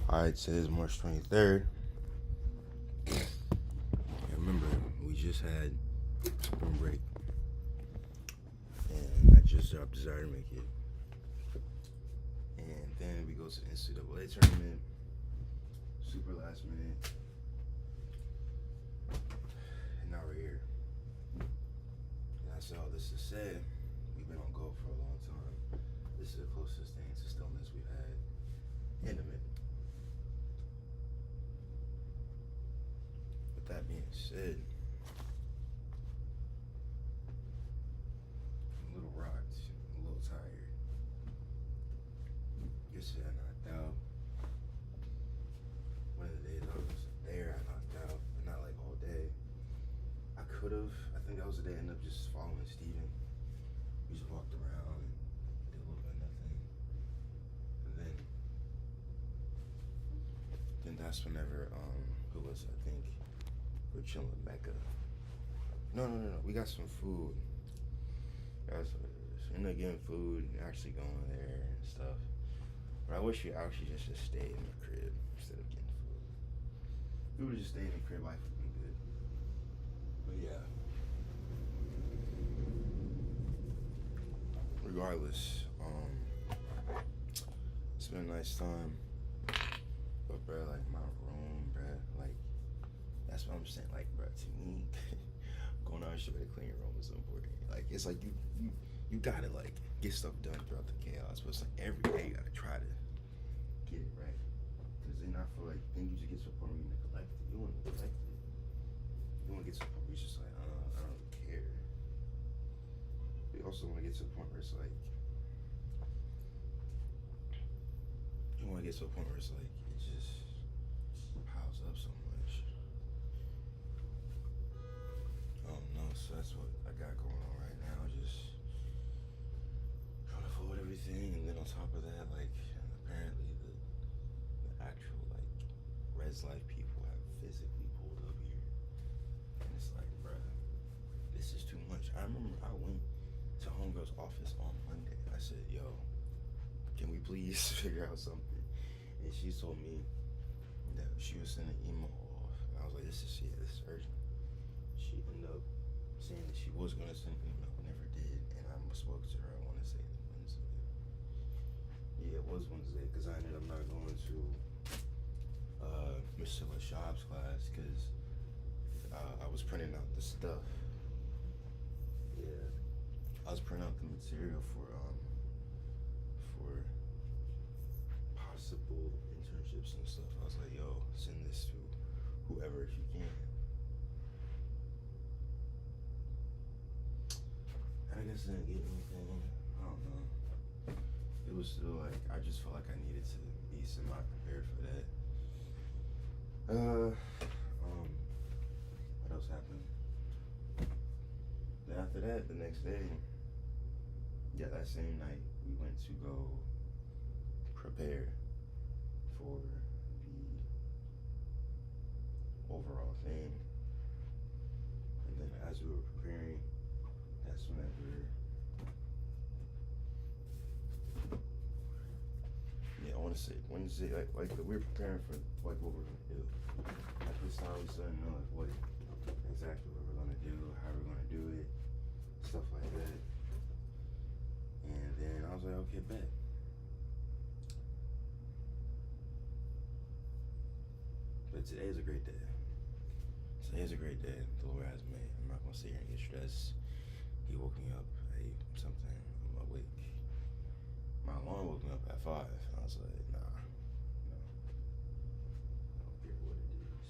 Alright, today is March 23rd. Remember, we just had spring break, and I just dropped Desire to Make It. And then we go to the NCAA tournament, super last minute, and now we're here. And I said all this to say, we've been on go for a long time. This is the closest thing to stillness we've had in a minute. With that being said, I'm a little rocked, a little tired. Yesterday I knocked out. One of the days I was there, I knocked out, but not like all day. I could have. I think that was the day I ended up just following Steven. We just walked around and did a little bit of nothing. And then that's whenever, who was it? I think we're chilling with Becca. No. We got some food. That's what it is. We ended up getting food and actually going there and stuff. But I wish we actually just stayed in the crib instead of getting food. If we would just stayed in the crib, life would be good. But yeah. Regardless, it's been a nice time. But bro, like my room, bro, like that's what I'm saying. Like, bro, to me, going out shit to clean your room is important. Like, it's like you gotta like get stuff done throughout the chaos, but it's like every day you gotta try to get it right. Cause then I feel like then you just get to a point where you neglect it. You want to neglect it. You want to get to a point where you're just like, I don't care. But you also want to get to a point where it's like, you want to get to a point where it's like, it just piles up so much. I don't know, so that's what I got going on right now. Just trying to forward everything, and then on top of that, like, apparently the actual, like, Res Life people have physically pulled up here. And it's like, bruh, this is too much. I remember I went to Homegirl's office on Monday. I said, yo, can we please figure out something? And she told me that she was sending an email off. And I was like, this is urgent. She ended up saying that she was going to send an email, never did. And I spoke to her, I want to say Wednesday. Yeah, it was Wednesday, because I ended up not going to Miss Shab's class, because I was printing out the stuff. Yeah, I was printing out the material for possible internships and stuff. I was like, yo, send this to whoever if you can. I guess I didn't get anything. I don't know. It was still like, I just felt like I needed to be semi-prepared for that. What else happened? Then after that, the next day, yeah, that same night, we went to go prepare for the overall thing. And then as we were preparing, that's whenever, yeah, I want to say Wednesday, like we were preparing for like what we're gonna do. At this time, we started to know like what exactly what we're gonna do, how we're gonna do it, stuff like that. And then I was like, okay, bet. But today is a great day. Today is a great day the Lord has made. I'm not gonna sit here and get stressed. He woke me up at 8 something. I'm awake. My alarm woke me up at 5. I was like, nah, no. I don't care what it is.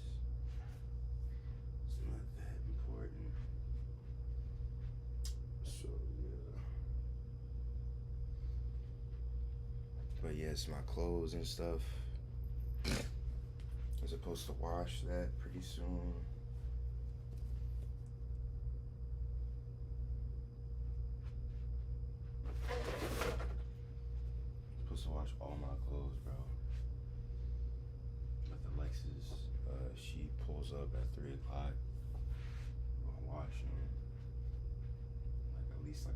It's not that important. So yeah. But yes, my clothes and stuff. I'm supposed to wash that pretty soon. Supposed to wash all my clothes, bro. But the Lexus, she pulls up at 3 o'clock. I'm washing. Like at least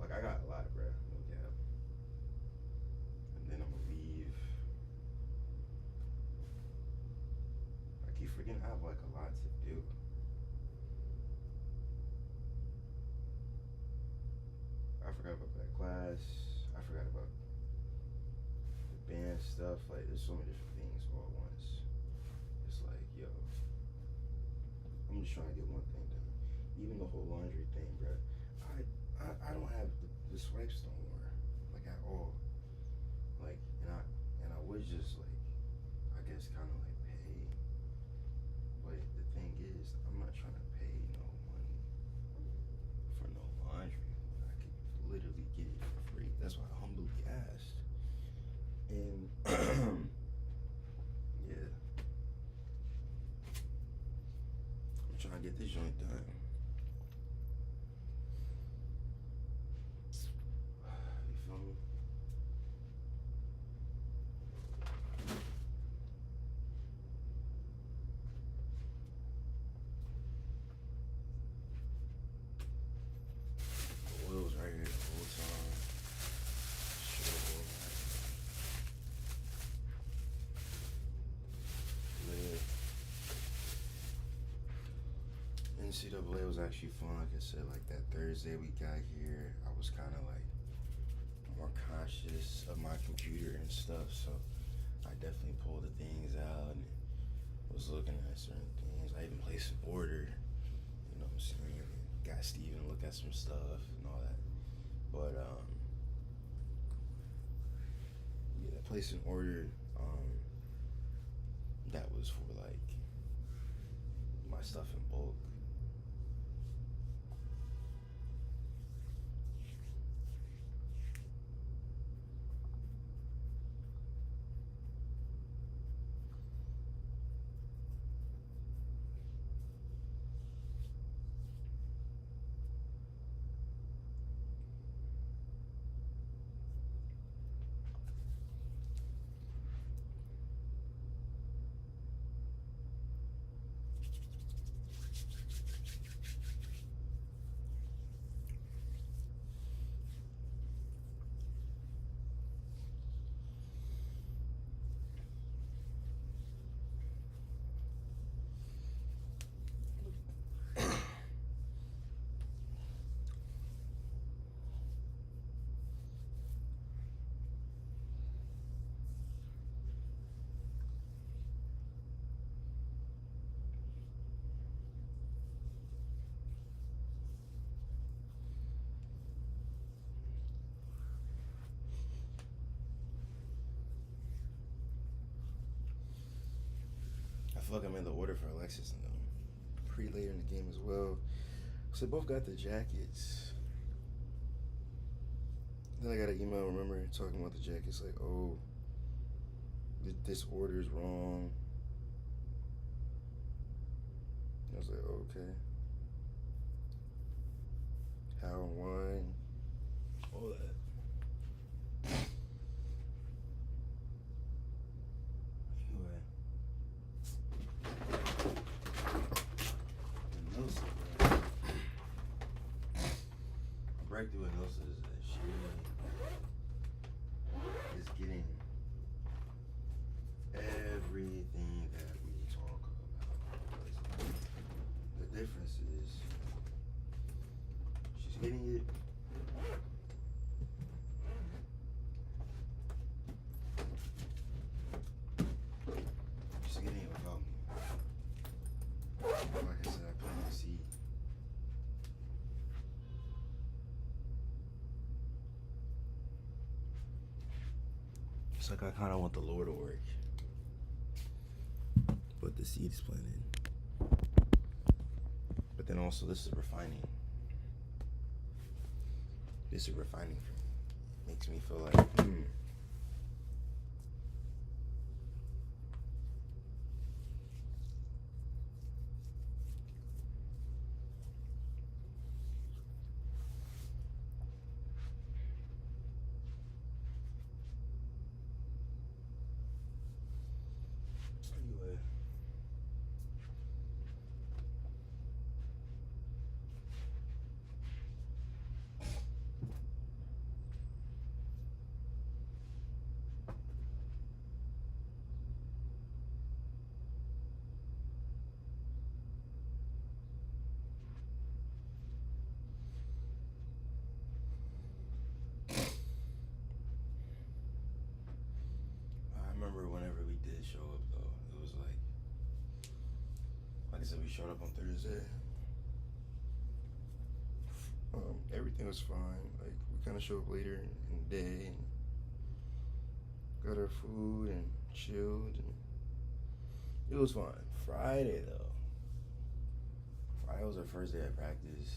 like I got a lot, bro. No cap. And then I'm gonna leave. can have like a lot to do. I forgot about that class. I forgot about the band stuff. Like, there's so many different things all at once. It's like, yo, I'm just trying to get one thing done. Even the whole laundry thing, bro. I don't have the swipes no more, like at all. Like, and I was just like, I guess kind of like pay. But the thing is, I'm not trying to pay no money for no laundry. I could literally get it for free. That's why I humbly asked. And yeah, I'm trying to get this joint done. You feel me? The oil's right here the whole time. Sure. Yeah. NCAA was actually fun. Like I said, like that Thursday we got here, I was kind of like more conscious of my computer and stuff. So I definitely pulled the things out and was looking at certain things. I even placed an order. You know what I'm saying? Got Steven to look at some stuff and all that. But yeah, I placed an order that was for like my stuff in bulk. I feel like I made the order for Alexis and them pretty later in the game as well. So they both got the jackets. Then I got an email, remember, talking about the jackets, like, oh, this order is wrong. I was like, okay. How and why? All that. Anyway. Nosa, bro. My breakthrough with Nosa is that she is getting everything that we talk about. The difference is she's getting it. She's getting it without me. Like I said, I planted the seed. It's like I kind of want the Lord to work, but the seed is planted. But then also, this is refining. This is refining for me. Makes me feel like, Anyway. I said, we showed up on Thursday. Everything was fine. Like, we kind of showed up later in the day and got our food and chilled, and it was fun. Friday though, Friday was our first day at practice.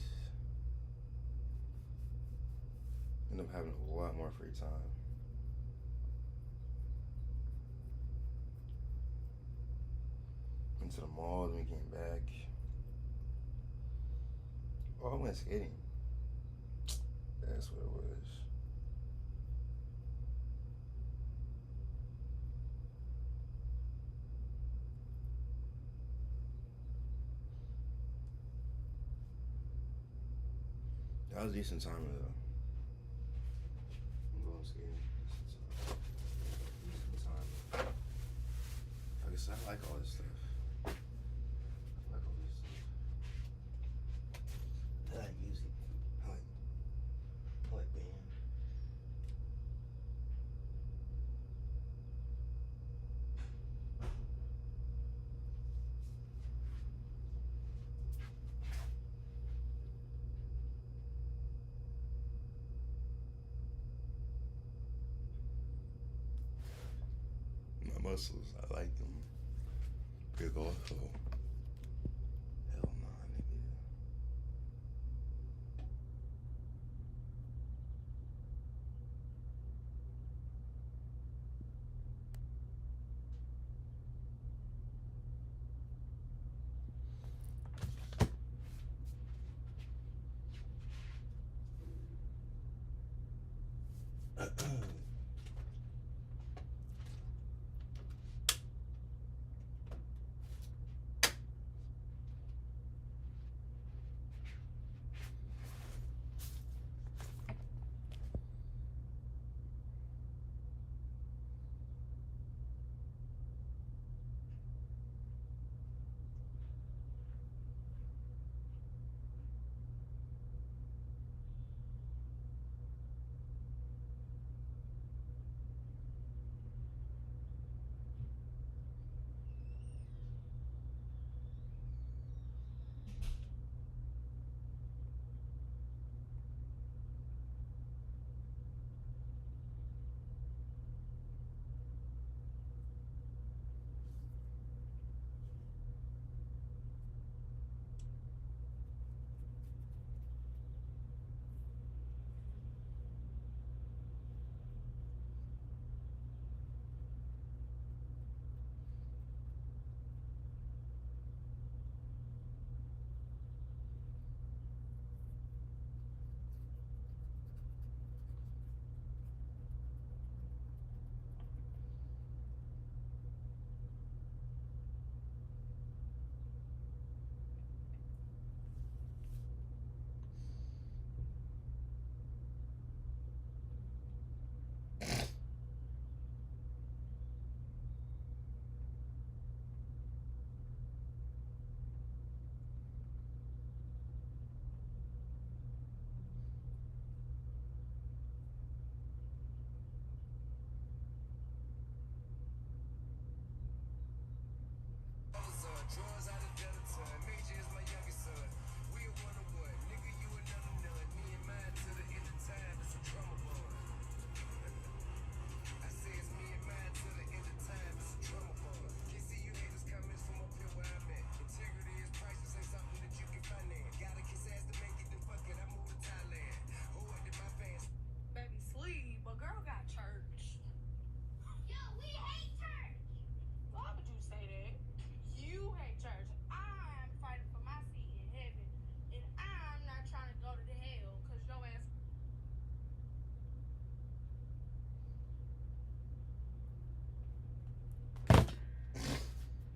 Ended up having a lot more free time. Went to the mall, then we came back. Oh, I went skating. That's what it was. That was a decent time though. I'm going skating. Decent time. Like I said, I like all this stuff. I like all this stuff. I like music. I like band. My muscles, I like them. Big also. Hell nah, nigga.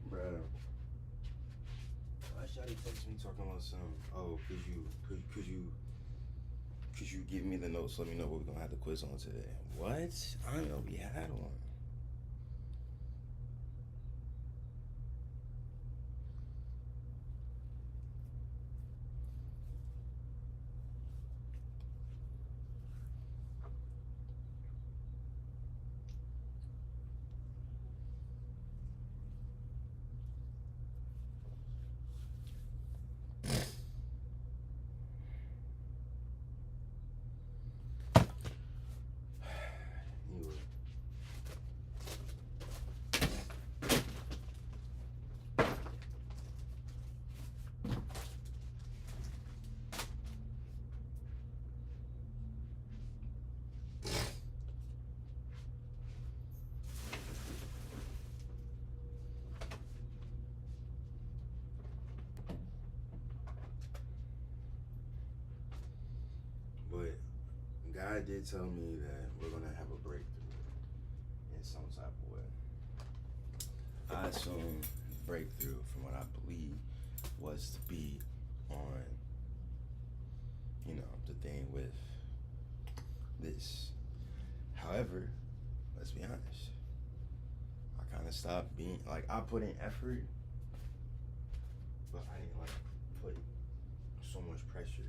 Bruh. Why Shawty text me talking about some, oh, could you give me the notes, let me know what we're gonna have the quiz on today? What? I didn't know we had one. God did tell me that we're gonna have a breakthrough in some type of way. I assume breakthrough, from what I believe, was to be on, you know, the thing with this. However, let's be honest. I kind of stopped being like, I put in effort, but I didn't like put so much pressure.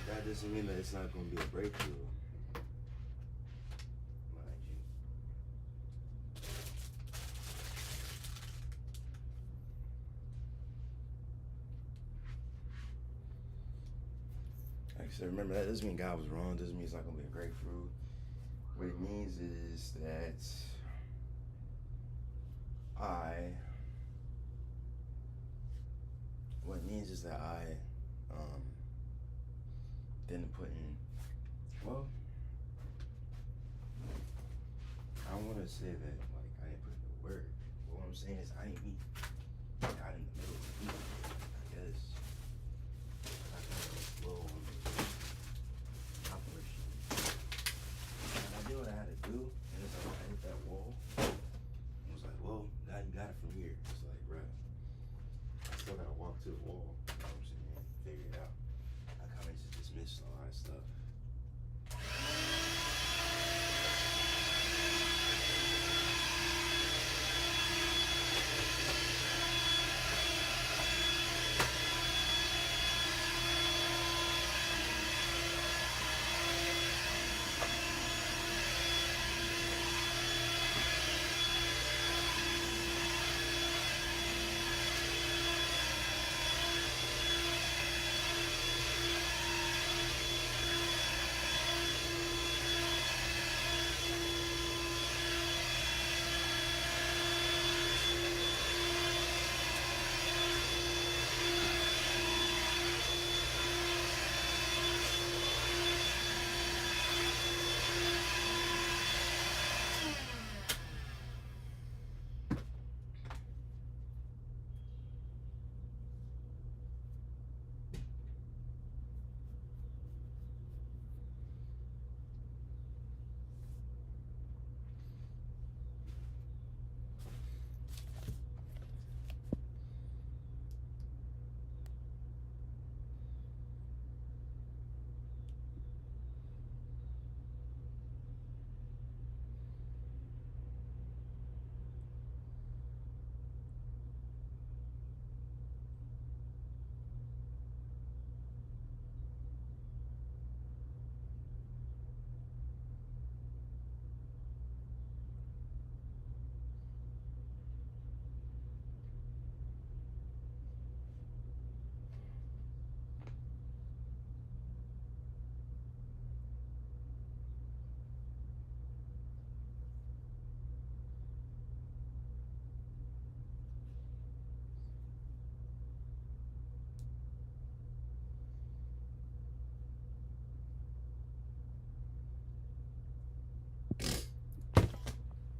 That doesn't mean that it's not going to be a breakthrough, mind you. Like I said, remember, that doesn't mean God was wrong. Doesn't mean it's not going to be a breakthrough. What it means is that I didn't put in, well, I don't want to say that, like, I didn't put in the work. But what I'm saying is I didn't meet God in the middle of the week, I guess. I kind of was slow on the operation. And I did what I had to do, and it's like, I hit that wall. I was like, well, God, you got it from here. It's like, bruh, I still got to walk to the wall, you know what I'm saying, and figure it out. I kind of just dismissed a lot of stuff.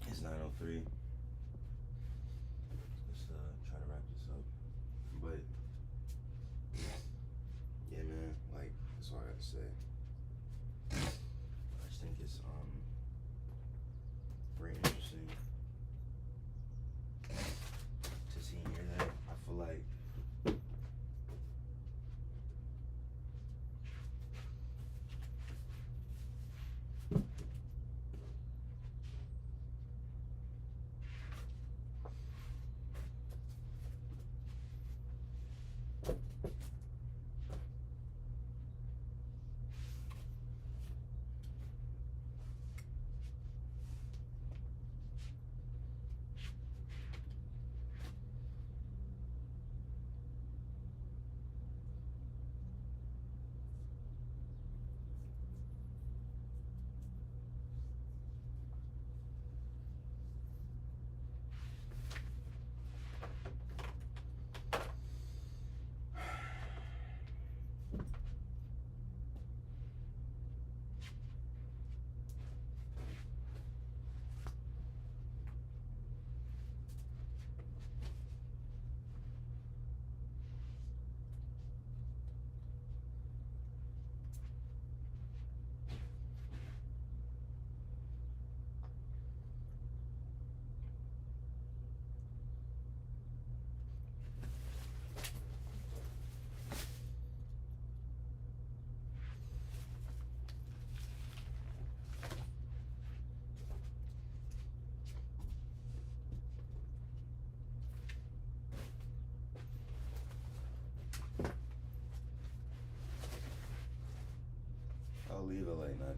It's 9:03. Let's try to wrap this up. But yeah, man, like, that's all I got to say. I just think it's very interesting to see and hear that. I feel like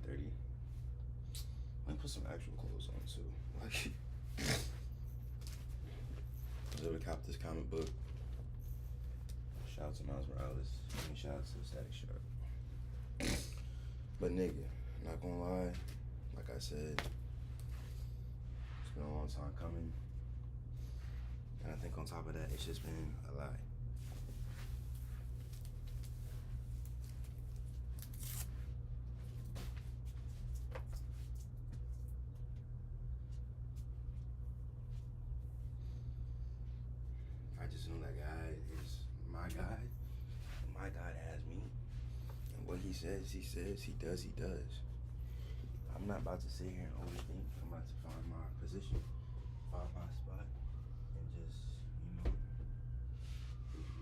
9:30. Let me put some actual clothes on too. Like, I was able to cop this comic book. Shout out to Miles Morales. I mean, shout out to Static Shock. But nigga, not gonna lie, like I said, it's been a long time coming. And I think on top of that, it's just been a lie. I just know that guy is my guy. My God has me. And what he says, he says. He does, he does. I'm not about to sit here and overthink. I'm about to find my position, find my spot, and just,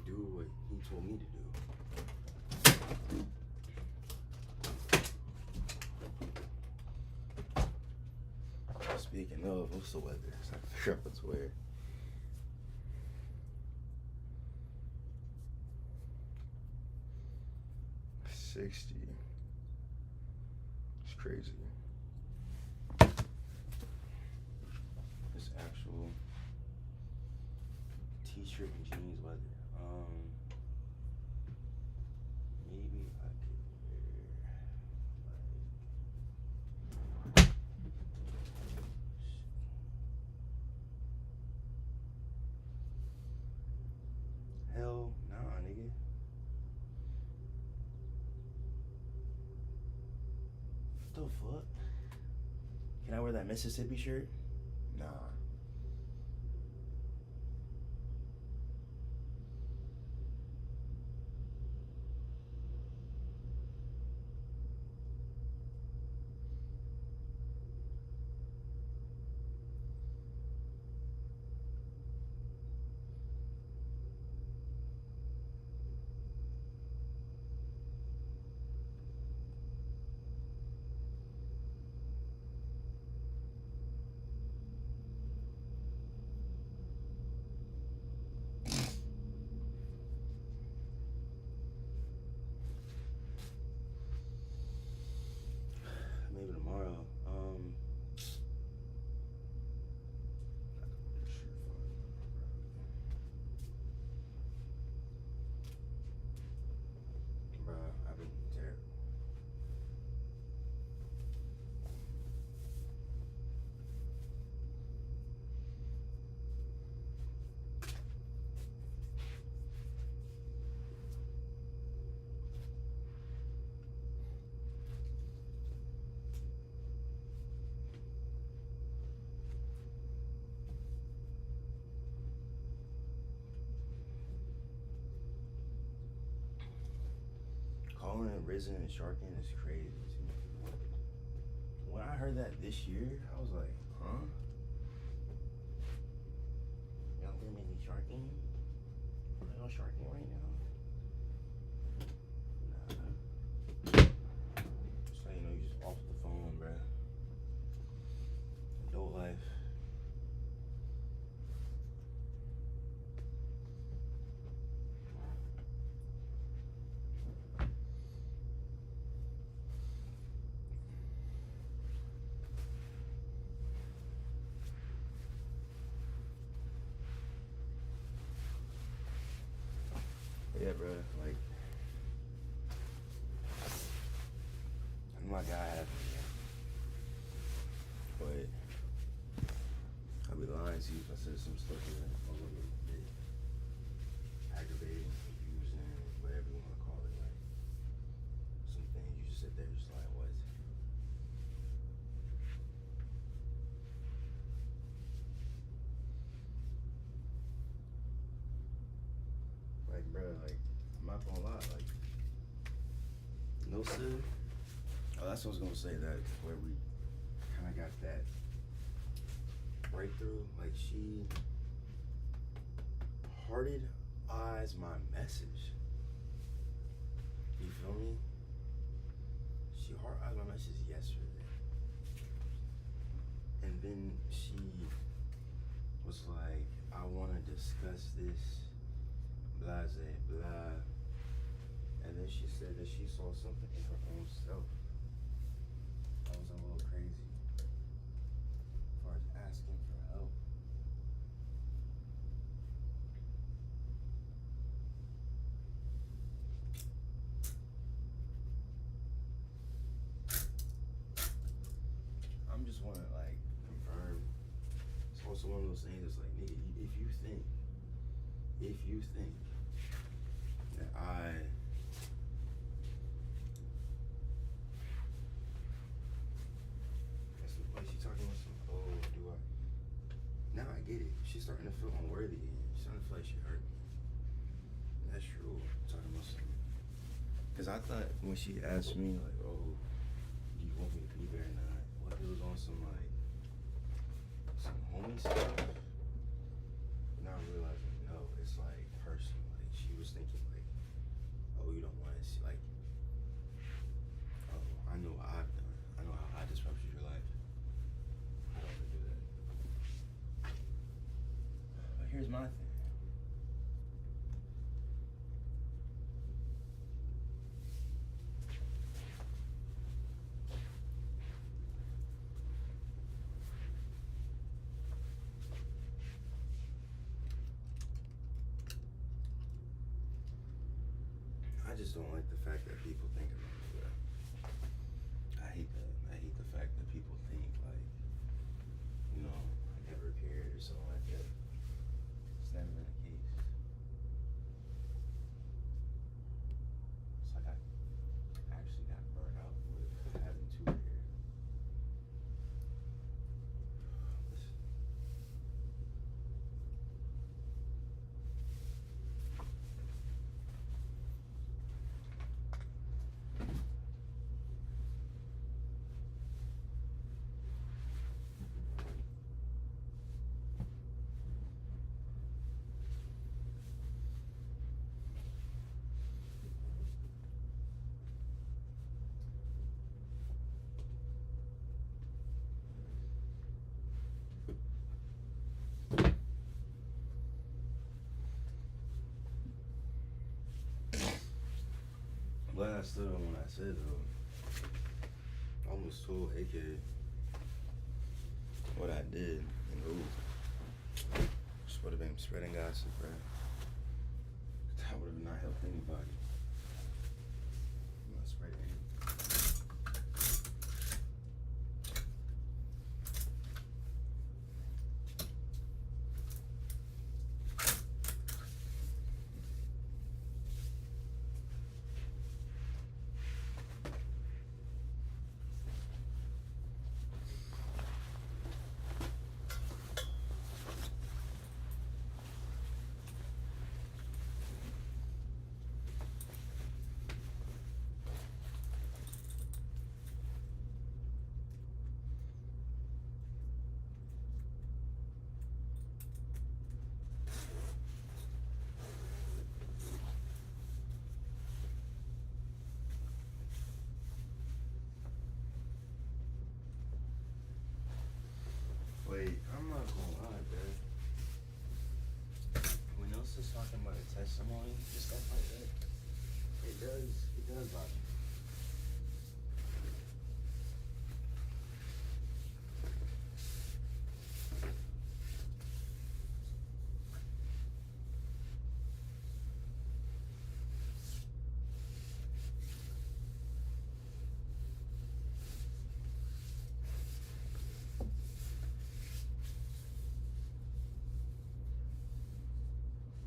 do what he told me to do. Speaking of, what's the weather? So I can figure out what to wear. $60. It's crazy. It's actual t-shirt and jeans weather. Maybe I could wear hell nah, nigga. What the fuck? Can I wear that Mississippi shirt? Nah. Maybe tomorrow. Bruh, I've been terrible. Calling it Risen and Sharking is crazy to me. When I heard that this year, I was like, huh? Y'all gonna make me Sharking? Y'all Sharking right now? Nah. Just like, you just off the phone, bruh. Adult life. Yeah, bro. Like, I know my guy has me, but I'd be lying to you if I said some stuff that a little bit aggravating, confusing, whatever you want to call it. Like, some things you just sit there just like, what? Like, bro, like, I'm not gonna lie, like, no sir. Oh, that's what I was gonna say, that where we kind of got that breakthrough. Like, she hearted eyes my message. You feel me? She heart eyes my message yesterday. And then she was like, I wanna discuss this. Blase, blah. And then she said that she saw something in her own self. a little crazy as far as asking for help. I'm just want to like confirm. It's also one of those things that's like, nigga, if you think that that's like she talking about some, oh, do I? Now I get it. She's starting to feel unworthy again. She's starting to feel like she hurt me. That's true. Talking about something. Cause I thought when she asked me like, oh, do you want me to be there or not? What, it was on some like some homie stuff. Not realizing, no, it's like personal. Like she was thinking like, oh, you don't want to see like, oh, I know what I've done. I know how I disrupted your life. I don't want to do that. But here's my thing. I just don't like the fact that people think about me. I hate that. I hate the fact that people think like, you know, I never cared or something like that. It's never been the case. It's like I actually got burned out with having to care. Listen. I'm glad I stood on what I said though. I almost told AK what I did and who. Just would have been spreading gossip, bro. That would have not helped anybody. I'm not spreading anything. Wait, I'm not gonna lie, bro. When Elsa's talking about a testimony and stuff like that, it does bother me.